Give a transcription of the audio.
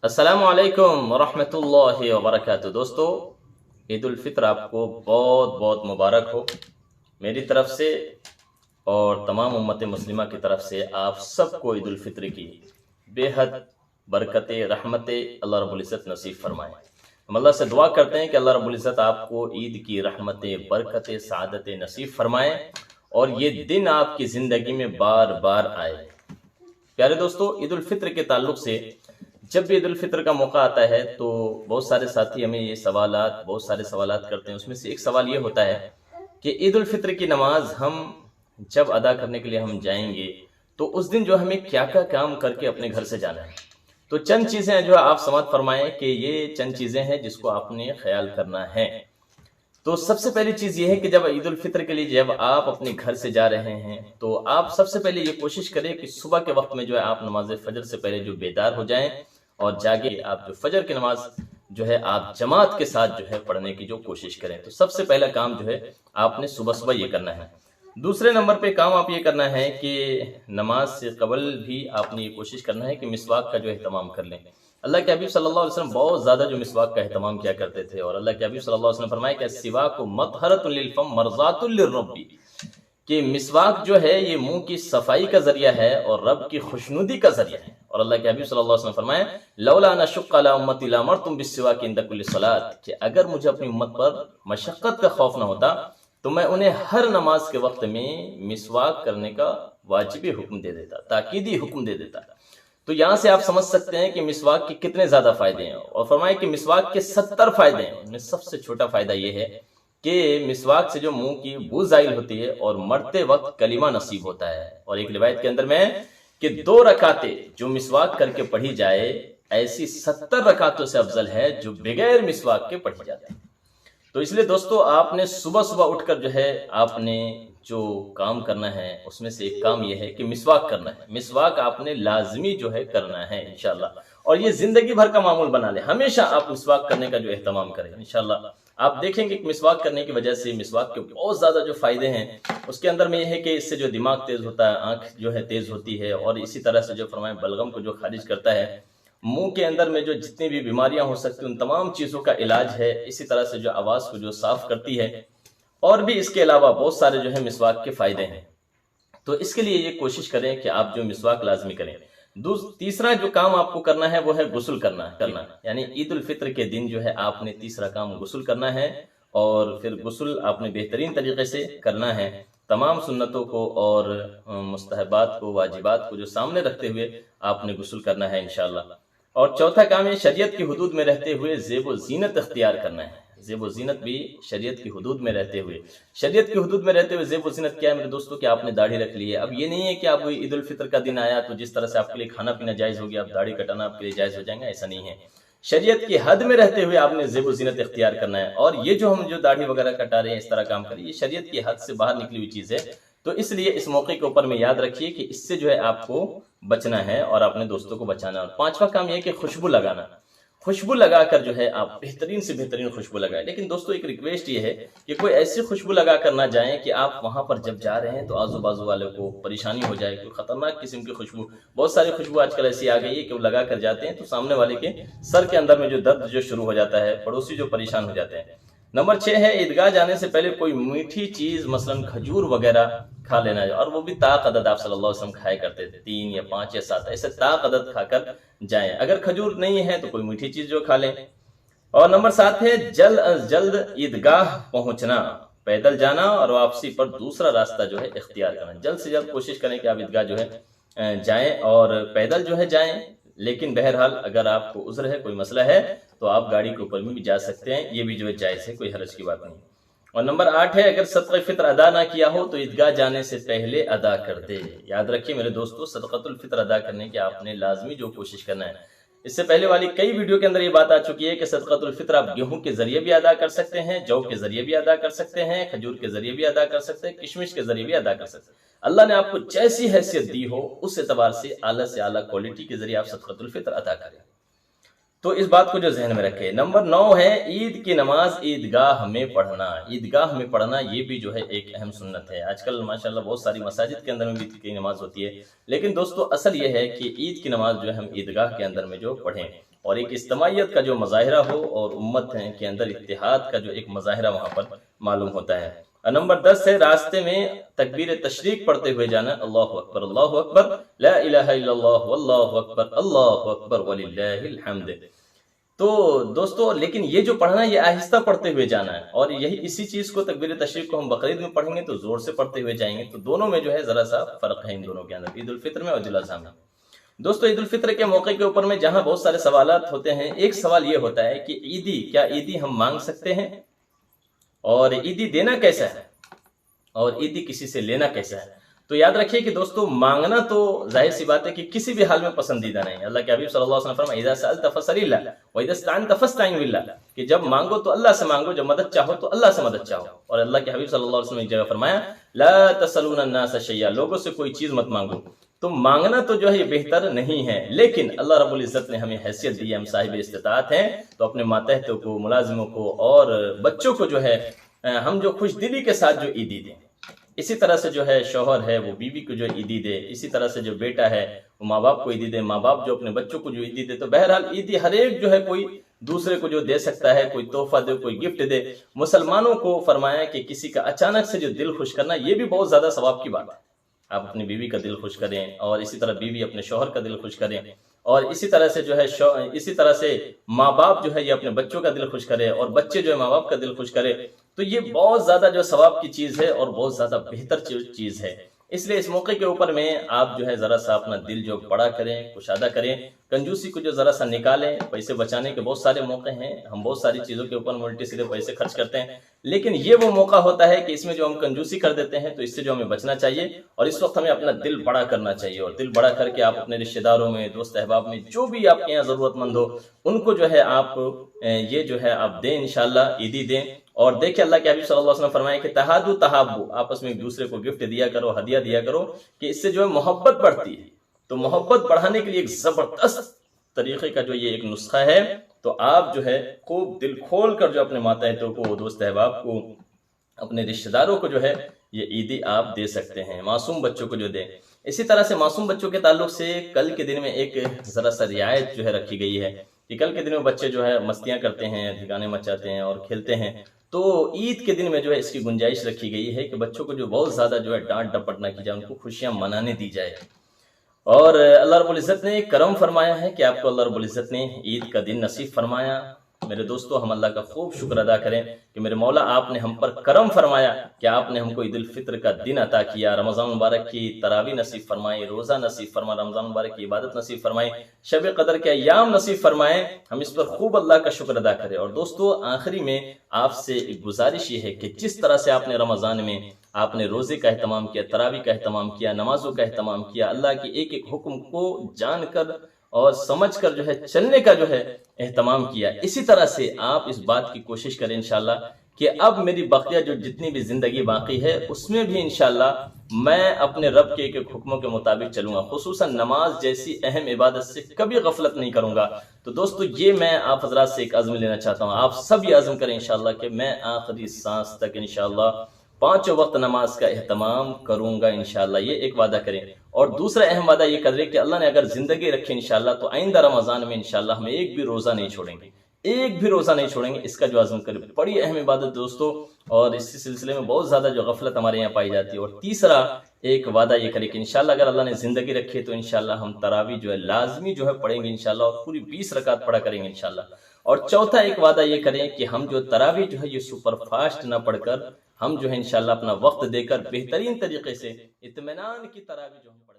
السلام علیکم ورحمۃ اللہ وبرکاتہ۔ دوستو، عید الفطر آپ کو بہت بہت مبارک ہو میری طرف سے اور تمام امت مسلمہ کی طرف سے۔ آپ سب کو عید الفطر کی بے حد برکتیں رحمتیں اللہ رب العزت نصیب فرمائیں۔ ہم اللہ سے دعا کرتے ہیں کہ اللہ رب العزت آپ کو عید کی رحمتیں برکتیں سعادتیں نصیب فرمائیں اور یہ دن آپ کی زندگی میں بار بار آئے۔ پیارے دوستو، عید الفطر کے تعلق سے جب بھی عید الفطر کا موقع آتا ہے تو بہت سارے ساتھی ہمیں یہ بہت سارے سوالات کرتے ہیں۔ اس میں سے ایک سوال یہ ہوتا ہے کہ عید الفطر کی نماز ہم جب ادا کرنے کے لیے ہم جائیں گے تو اس دن جو ہمیں کیا کیا کام کر کے اپنے گھر سے جانا ہے۔ تو چند چیزیں ہیں جو آپ سماعت فرمائیں کہ یہ چند چیزیں ہیں جس کو آپ نے خیال کرنا ہے۔ تو سب سے پہلی چیز یہ ہے کہ جب عید الفطر کے لیے جب آپ اپنے گھر سے جا رہے ہیں تو آپ سب سے پہلے یہ کوشش کریں کہ صبح کے وقت میں جو ہے آپ نماز فجر سے پہلے جو بیدار ہو جائیں اور جاگے آپ جو فجر کی نماز جو ہے آپ جماعت کے ساتھ جو ہے پڑھنے کی جو کوشش کریں۔ تو سب سے پہلا کام جو ہے آپ نے صبح صبح یہ کرنا ہے۔ دوسرے نمبر پہ کام آپ یہ کرنا ہے کہ نماز سے قبل بھی آپ نے یہ کوشش کرنا ہے کہ مسواک کا جو اہتمام کر لیں۔ اللہ کے حبیب صلی اللہ علیہ وسلم بہت زیادہ جو مسواک کا اہتمام کیا کرتے تھے، اور اللہ کے حبیب صلی اللہ علیہ وسلم فرمایا کہ السواک مطہرۃ للفم مرضات للرب، کہ مسواک جو ہے یہ منہ کی صفائی کا ذریعہ ہے اور رب کی خوشنودی کا ذریعہ ہے۔ اور اللہ کے حبیب صلی اللہ علیہ وسلم فرمایا لولا ان اشق علی امتی لامرتم بالسواک عند کل صلاۃ، کہ اگر مجھے اپنی امت پر مشقت کا خوف نہ ہوتا تو میں انہیں ہر نماز کے وقت میں مسواک کرنے کا واجبی حکم دے دیتا، تاکیدی حکم دے دیتا۔ تو یہاں سے آپ سمجھ سکتے ہیں کہ مسواک کے کتنے زیادہ فائدے ہیں، اور فرمائے کہ مسواک کے 70 فائدے ہیں۔ ان میں سب سے چھوٹا فائدہ یہ ہے کہ مسواک سے جو منہ کی بو زائل ہوتی ہے اور مرتے وقت کلمہ نصیب ہوتا ہے۔ اور ایک روایت کے اندر میں کہ 2 رکعتیں جو مسواک کر کے پڑھی جائے ایسی 70 رکعتوں سے افضل ہے جو بغیر مسواک کے پڑھی جاتی ہے۔ تو اس لیے دوستو، آپ نے صبح صبح اٹھ کر جو ہے آپ نے جو کام کرنا ہے اس میں سے ایک کام یہ ہے کہ مسواک کرنا ہے۔ مسواک آپ نے لازمی جو ہے کرنا ہے انشاءاللہ، اور یہ زندگی بھر کا معمول بنا لیں۔ ہمیشہ آپ مسواک کرنے کا جو اہتمام کریں انشاءاللہ۔ آپ دیکھیں گے کہ مسواک کرنے کی وجہ سے مسواک کے بہت زیادہ جو فائدے ہیں اس کے اندر میں یہ ہے کہ اس سے جو دماغ تیز ہوتا ہے، آنکھ جو ہے تیز ہوتی ہے، اور اسی طرح سے جو فرمائے بلغم کو جو خارج کرتا ہے، منہ کے اندر میں جو جتنی بھی بیماریاں ہو سکتی ان تمام چیزوں کا علاج ہے۔ اسی طرح سے جو آواز کو جو صاف کرتی ہے، اور بھی اس کے علاوہ بہت سارے جو ہے مسواک کے فائدے ہیں۔ تو اس کے لیے یہ کوشش کریں کہ آپ جو مسواک لازمی کریں۔ تیسرا جو کام آپ کو کرنا ہے وہ ہے غسل کرنا، یعنی عید الفطر کے دن جو ہے آپ نے تیسرا کام غسل کرنا ہے، اور پھر غسل آپ نے بہترین طریقے سے کرنا ہے۔ تمام سنتوں کو اور مستحبات کو واجبات کو جو سامنے رکھتے ہوئے آپ نے غسل کرنا ہے انشاءاللہ۔ اور چوتھا کام یہ شریعت کی حدود میں رہتے ہوئے زیب و زینت اختیار کرنا ہے۔ زیب و زینت بھی شریعت کی حدود میں رہتے ہوئے، شریعت کی حدود میں رہتے ہوئے زیب و زینت کیا ہے میرے دوستو؟ کہ آپ نے داڑھی رکھ لی ہے۔ اب یہ نہیں ہے کہ آپ عید الفطر کا دن آیا تو جس طرح سے آپ کے لیے کھانا پینا جائز ہو گیا اب داڑھی کٹانا آپ کے لیے جائز ہو جائے گا، ایسا نہیں ہے۔ شریعت کی حد میں رہتے ہوئے آپ نے زیب و زینت اختیار کرنا ہے، اور یہ جو ہم جو داڑھی وغیرہ کٹا رہے ہیں اس طرح کام کریں، یہ شریعت کی حد سے باہر نکلی ہوئی چیز ہے۔ تو اس لیے اس موقع کے اوپر میں یاد رکھیے کہ اس سے جو ہے آپ کو بچنا ہے اور اپنے دوستوں کو بچانا ہے۔ اور پانچواں کام یہ ہے کہ خوشبو لگانا، خوشبو لگا کر جو ہے آپ بہترین سے بہترین خوشبو لگائیں۔ لیکن دوستو ایک ریکویسٹ یہ ہے کہ کوئی ایسی خوشبو لگا کر نہ جائیں کہ آپ وہاں پر جب جا رہے ہیں تو آزو بازو والوں کو پریشانی ہو جائے، کوئی خطرناک قسم کی خوشبو۔ بہت ساری خوشبو آج کل ایسی آ گئی ہے کہ وہ لگا کر جاتے ہیں تو سامنے والے کے سر کے اندر میں جو درد جو شروع ہو جاتا ہے، پڑوسی جو پریشان ہو جاتے ہیں۔ نمبر 6 ہے عیدگاہ جانے سے پہلے کوئی میٹھی چیز مثلاً کھجور وغیرہ کھا لینا ہے، اور وہ بھی طاق عدد آپ صلی اللہ علیہ وسلم کھایا کرتے تھے، 3 یا 5 یا 7 ایسے طاق عدد کھا کر جائیں۔ اگر کھجور نہیں ہے تو کوئی میٹھی چیز جو کھا لیں۔ اور نمبر 7 ہے جلد از جلد عیدگاہ پہنچنا، پیدل جانا اور واپسی پر دوسرا راستہ جو ہے اختیار کرنا۔ جلد سے جلد کوشش کریں کہ آپ عیدگاہ جو ہے جائیں اور پیدل جو ہے جائیں، لیکن بہرحال اگر آپ کو عذر ہے، کوئی مسئلہ ہے تو آپ گاڑی کے اوپر بھی جا سکتے ہیں، یہ بھی جو ہے جائز ہے، کوئی حرج کی بات نہیں۔ اور نمبر 8 ہے اگر صدقہ فطر ادا نہ کیا ہو تو عیدگاہ جانے سے پہلے ادا کر دے۔ یاد رکھیے میرے دوستو، صدقۃ الفطر ادا کرنے کی آپ نے لازمی جو کوشش کرنا ہے۔ اس سے پہلے والی کئی ویڈیو کے اندر یہ بات آ چکی ہے کہ صدقۃ الفطر آپ گیہوں کے ذریعے بھی ادا کر سکتے ہیں، جو کے ذریعے بھی ادا کر سکتے ہیں، کھجور کے ذریعے بھی ادا کر سکتے ہیں، کشمش کے ذریعے بھی ادا کر سکتے ہیں۔ اللہ نے آپ کو جیسی حیثیت دی ہو اس اعتبار سے اعلیٰ کوالٹی کے ذریعے آپ صدقۃ الفطر ادا کریں۔ تو اس بات کو جو ذہن میں رکھے۔ نمبر 9 ہے عید کی نماز عیدگاہ میں پڑھنا۔ عیدگاہ میں پڑھنا یہ بھی جو ہے ایک اہم سنت ہے۔ آج کل ماشاءاللہ بہت ساری مساجد کے اندر میں بھی عید کی نماز ہوتی ہے، لیکن دوستو اصل یہ ہے کہ عید کی نماز جو ہے ہم عیدگاہ کے اندر میں جو پڑھیں، اور ایک اجتماعیت کا جو مظاہرہ ہو اور امت کے اندر اتحاد کا جو ایک مظاہرہ وہاں پر معلوم ہوتا ہے۔ نمبر 10 ہے راستے میں تکبیر تشریق پڑھتے ہوئے جانا، اللہ اکبر لا الہ الا اللہ واللہ اکبر وللہ الحمد۔ تو دوستو لیکن یہ جو پڑھنا ہے یہ آہستہ پڑھتے ہوئے جانا ہے، اور اسی چیز کو تکبیر تشریق کو ہم بقرعید میں پڑھیں گے تو زور سے پڑھتے ہوئے جائیں گے، تو دونوں میں جو ہے ذرا سا فرق ہے ان دونوں کے اندر، عید الفطر میں اور عید الاضحیٰ میں۔ دوستو عید الفطر کے موقع کے اوپر میں جہاں بہت سارے سوالات ہوتے ہیں، ایک سوال یہ ہوتا ہے کہ کیا عیدی ہم مانگ سکتے ہیں، اور عیدی دینا کیسا ہے، اور عیدی کسی سے لینا کیسا ہے؟ تو یاد رکھیے کہ دوستو مانگنا تو ظاہر سی بات ہے کہ کسی بھی حال میں پسندیدہ نہیں ہے۔ اللہ کے حبیب صلی اللہ علیہ وسلم فرمایا اذا سألت فاسأل اللہ واذا استعنت فاستعن باللہ، کہ جب مانگو تو اللہ سے مانگو، جب مدد چاہو تو اللہ سے مدد چاہو۔ اور اللہ کے حبیب صلی اللہ علیہ وسلم نے ایک جگہ فرمایا لا تسألون الناس شیئا، لوگوں سے کوئی چیز مت مانگو۔ تو مانگنا تو جو ہے یہ بہتر نہیں ہے، لیکن اللہ رب العزت نے ہمیں حیثیت دی ہے، ہم صاحب استطاعت ہیں، تو اپنے ماتحتوں کو، ملازموں کو اور بچوں کو جو ہے ہم جو خوش دلی کے ساتھ جو عیدی دیں۔ اسی طرح سے جو ہے شوہر ہے وہ بیوی کو جو عیدی دے، اسی طرح سے جو بیٹا ہے وہ ماں باپ کو عیدی دے، ماں باپ جو اپنے بچوں کو جو عیدی دے۔ تو بہرحال عیدی ہر ایک جو ہے کوئی دوسرے کو جو دے سکتا ہے، کوئی تحفہ دے، کوئی گفٹ دے۔ مسلمانوں کو فرمایا کہ کسی کا اچانک سے جو دل خوش کرنا یہ بھی بہت زیادہ ثواب کی بات ہے۔ آپ اپنی بیوی کا دل خوش کریں، اور اسی طرح بیوی اپنے شوہر کا دل خوش کریں، اور اسی طرح سے جو ہے اسی طرح سے ماں باپ جو ہے یہ اپنے بچوں کا دل خوش کرے، اور بچے جو ہے ماں باپ کا دل خوش کرے۔ تو یہ بہت زیادہ جو ثواب کی چیز ہے اور بہت زیادہ بہتر چیز ہے۔ اس لیے اس موقع کے اوپر میں آپ جو ہے ذرا سا اپنا دل جو بڑا کریں، کشادہ کریں، کنجوسی کو جو ذرا سا نکالیں۔ پیسے بچانے کے بہت سارے موقع ہیں، ہم بہت ساری چیزوں کے اوپر الٹے سیدھے پیسے خرچ کرتے ہیں، لیکن یہ وہ موقع ہوتا ہے کہ اس میں جو ہم کنجوسی کر دیتے ہیں، تو اس سے جو ہمیں بچنا چاہیے، اور اس وقت ہمیں اپنا دل بڑا کرنا چاہیے، اور دل بڑا کر کے آپ اپنے رشتہ داروں میں، دوست احباب میں، جو بھی آپ کے یہاں ضرورت مند ہو ان کو جو ہے آپ یہ جو ہے آپ دیں، انشاءاللہ عیدی دیں۔ اور دیکھیں اللہ کے حبیب صلی اللہ علیہ وسلم فرمایا کہ تہادو تہابو، آپس میں ایک دوسرے کو گفٹ دیا کرو، ہدیہ دیا کرو، کہ اس سے جو ہے محبت بڑھتی ہے۔ تو محبت بڑھانے کے لیے ایک زبردست طریقے کا جو یہ ایک نسخہ ہے، تو آپ جو ہے خوب دل کھول کر جو اپنے ماتحتوں کو، دوست احباب کو، اپنے رشتہ داروں کو جو ہے یہ عیدی آپ دے سکتے ہیں، معصوم بچوں کو جو دیں۔ اسی طرح سے معصوم بچوں کے تعلق سے کل کے دن میں ایک ذرا سا رعایت جو ہے رکھی گئی ہے کہ کل کے دن میں بچے جو ہے مستیاں کرتے ہیں، ٹھکانے مچاتے ہیں اور کھیلتے ہیں، تو عید کے دن میں جو ہے اس کی گنجائش رکھی گئی ہے کہ بچوں کو جو بہت زیادہ جو ہے ڈانٹ ڈپٹ نہ کی جائے، ان کو خوشیاں منانے دی جائے۔ اور اللہ رب العزت نے کرم فرمایا ہے کہ آپ کو اللہ رب العزت نے عید کا دن نصیب فرمایا۔ میرے دوستو ہم اللہ کا خوب شکر ادا کریں کہ میرے مولا آپ نے ہم پر کرم فرمایا کہ آپ نے ہم کو عید الفطر کا دن عطا کیا، رمضان مبارک کی تراویح نصیب فرمائی، روزہ نصیب فرمائے، رمضان مبارک کی عبادت نصیب فرمائی، شب قدر کے ایام نصیب فرمائے۔ ہم اس پر خوب اللہ کا شکر ادا کریں۔ اور دوستو آخری میں آپ سے ایک گزارش یہ ہے کہ جس طرح سے آپ نے رمضان میں آپ نے روزے کا اہتمام کیا، تراویح کا اہتمام کیا، نمازوں کا اہتمام کیا، اللہ کے ایک ایک حکم کو جان کر اور سمجھ کر جو ہے چلنے کا جو ہے اہتمام کیا، اسی طرح سے آپ اس بات کی کوشش کریں انشاءاللہ کہ اب میری بقیہ جو جتنی بھی زندگی باقی ہے اس میں بھی انشاءاللہ میں اپنے رب کے ایک ایک حکموں کے مطابق چلوں گا، خصوصاً نماز جیسی اہم عبادت سے کبھی غفلت نہیں کروں گا۔ تو دوستو یہ میں آپ حضرات سے ایک عزم لینا چاہتا ہوں، آپ سب یہ عزم کریں انشاءاللہ کہ میں آخری سانس تک انشاءاللہ 5 وقت نماز کا اہتمام کروں گا انشاءاللہ، یہ ایک وعدہ کریں۔ اور دوسرا اہم وعدہ یہ کریں کہ اللہ نے اگر زندگی رکھی انشاءاللہ تو آئندہ رمضان میں انشاءاللہ ہم ایک بھی روزہ نہیں چھوڑیں گے، ایک بھی روزہ نہیں چھوڑیں گے، اس کا جو عزم کریں۔ بڑی اہم عبادت دوستو، اور اس سلسلے میں بہت زیادہ جو غفلت ہمارے یہاں پائی جاتی ہے۔ اور تیسرا ایک وعدہ یہ کریں کہ انشاءاللہ اگر اللہ نے زندگی رکھی تو انشاءاللہ ہم تراویح جو ہے لازمی جو ہے پڑھیں گے انشاءاللہ، اور پوری 20 رکعت پڑھا کریں گے انشاءاللہ۔ اور چوتھا ایک وعدہ یہ کریں کہ ہم جو تراویح جو ہے یہ سپر فاسٹ نہ پڑھ کر ہم جو ہے انشاءاللہ اپنا وقت دے کر بہترین طریقے سے اطمینان کی تراویح جو ہم پڑھیں۔